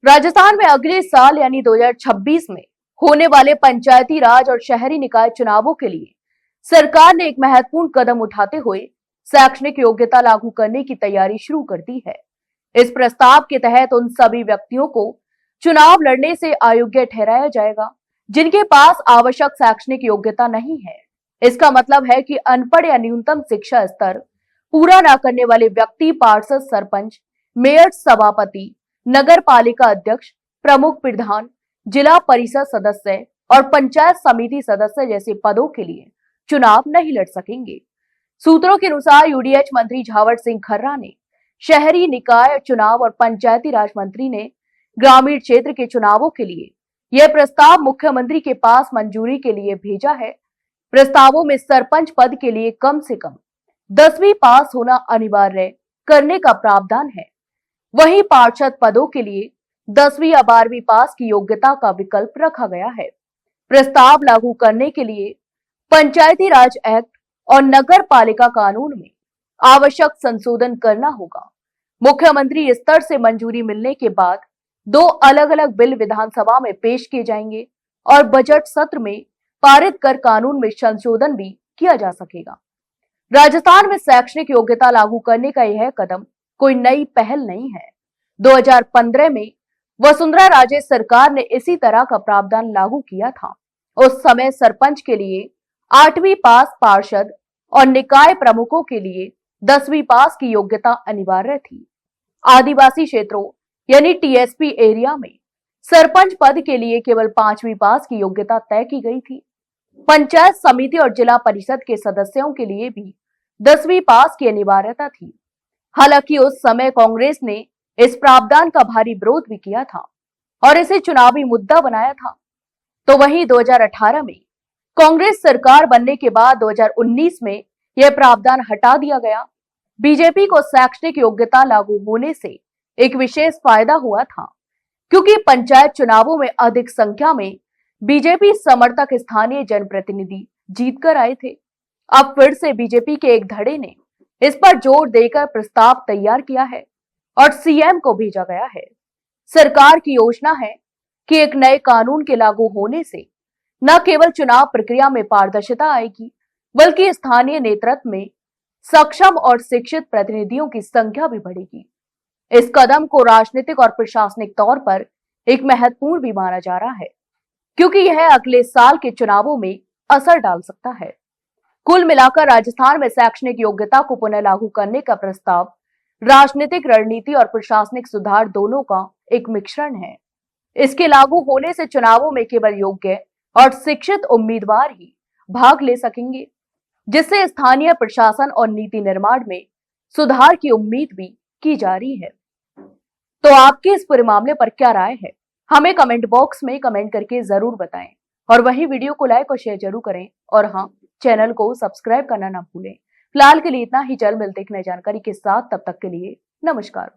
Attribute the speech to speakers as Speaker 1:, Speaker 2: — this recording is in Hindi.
Speaker 1: राजस्थान में अगले साल यानी 2026 में होने वाले पंचायती राज और शहरी निकाय चुनावों के लिए सरकार ने एक महत्वपूर्ण कदम उठाते हुए शैक्षणिक योग्यता लागू करने की तैयारी शुरू कर दी है। इस प्रस्ताव के तहत उन सभी व्यक्तियों को चुनाव लड़ने से अयोग्य ठहराया जाएगा जिनके पास आवश्यक शैक्षणिक योग्यता नहीं है। इसका मतलब है कि अनपढ़ या न्यूनतम शिक्षा स्तर पूरा न करने वाले व्यक्ति पार्षद, सरपंच, मेयर, सभापति, नगर पालिका अध्यक्ष, प्रमुख प्रधान, जिला परिषद सदस्य और पंचायत समिति सदस्य जैसे पदों के लिए चुनाव नहीं लड़ सकेंगे। सूत्रों के अनुसार यूडीएच मंत्री झावर सिंह खर्रा ने शहरी निकाय चुनाव और पंचायती राज मंत्री ने ग्रामीण क्षेत्र के चुनावों के लिए यह प्रस्ताव मुख्यमंत्री के पास मंजूरी के लिए भेजा है। प्रस्तावों में सरपंच पद के लिए कम से कम 10वीं पास होना अनिवार्य करने का प्रावधान है। वहीं पार्षद पदों के लिए 10वीं या 12वीं पास की योग्यता का विकल्प रखा गया है। प्रस्ताव लागू करने के लिए पंचायती राज एक्ट और नगर पालिका कानून में आवश्यक संशोधन करना होगा। मुख्यमंत्री स्तर से मंजूरी मिलने के बाद 2 अलग-अलग बिल विधानसभा में पेश किए जाएंगे और बजट सत्र में पारित कर कानून में संशोधन भी किया जा सकेगा। राजस्थान में शैक्षणिक योग्यता लागू करने का यह कदम कोई नई पहल नहीं है। 2015 में वसुंधरा राजे सरकार ने इसी तरह का प्रावधान लागू किया था। उस समय सरपंच के लिए 8वीं पास, पार्षद और निकाय प्रमुखों के लिए 10वीं पास की योग्यता अनिवार्य थी। आदिवासी क्षेत्रों यानी टीएसपी एरिया में सरपंच पद के लिए केवल 5वीं पास की योग्यता तय की गई थी। पंचायत समिति और जिला परिषद के सदस्यों के लिए भी 10वीं पास की अनिवार्यता थी। हालांकि उस समय कांग्रेस ने इस प्रावधान का भारी विरोध भी किया था और इसे चुनावी मुद्दा बनाया था। तो वहीं 2018 में कांग्रेस सरकार बनने के बाद 2019 में यह प्रावधान हटा दिया गया। बीजेपी को शैक्षणिक योग्यता लागू होने से एक विशेष फायदा हुआ था क्योंकि पंचायत चुनावों में अधिक संख्या में बीजेपी समर्थक स्थानीय जनप्रतिनिधि जीतकर आए थे। अब फिर से बीजेपी के एक धड़े ने इस पर जोर देकर प्रस्ताव तैयार किया है और सीएम को भेजा गया है। सरकार की योजना है कि एक नए कानून के लागू होने से न केवल चुनाव प्रक्रिया में पारदर्शिता आएगी बल्कि स्थानीय नेतृत्व में सक्षम और शिक्षित प्रतिनिधियों की संख्या भी बढ़ेगी। इस कदम को राजनीतिक और प्रशासनिक तौर पर एक महत्वपूर्ण भी माना जा रहा है क्योंकि यह अगले साल के चुनावों में असर डाल सकता है। कुल मिलाकर राजस्थान में शैक्षणिक योग्यता को पुनः लागू करने का प्रस्ताव राजनीतिक रणनीति और प्रशासनिक सुधार दोनों का एक मिश्रण है। इसके लागू होने से चुनावों में केवल योग्य और शिक्षित उम्मीदवार ही भाग ले सकेंगे, जिससे स्थानीय प्रशासन और नीति निर्माण में सुधार की उम्मीद भी की जा रही है। तो आपकी इस पूरे मामले पर क्या राय है, हमें कमेंट बॉक्स में कमेंट करके जरूर बताएं और वही वीडियो को लाइक और शेयर जरूर करें और हाँ, चैनल को सब्सक्राइब करना ना भूलें। फिलहाल के लिए इतना ही, जल्द मिलते हैं एक नई जानकारी के साथ। तब तक के लिए नमस्कार।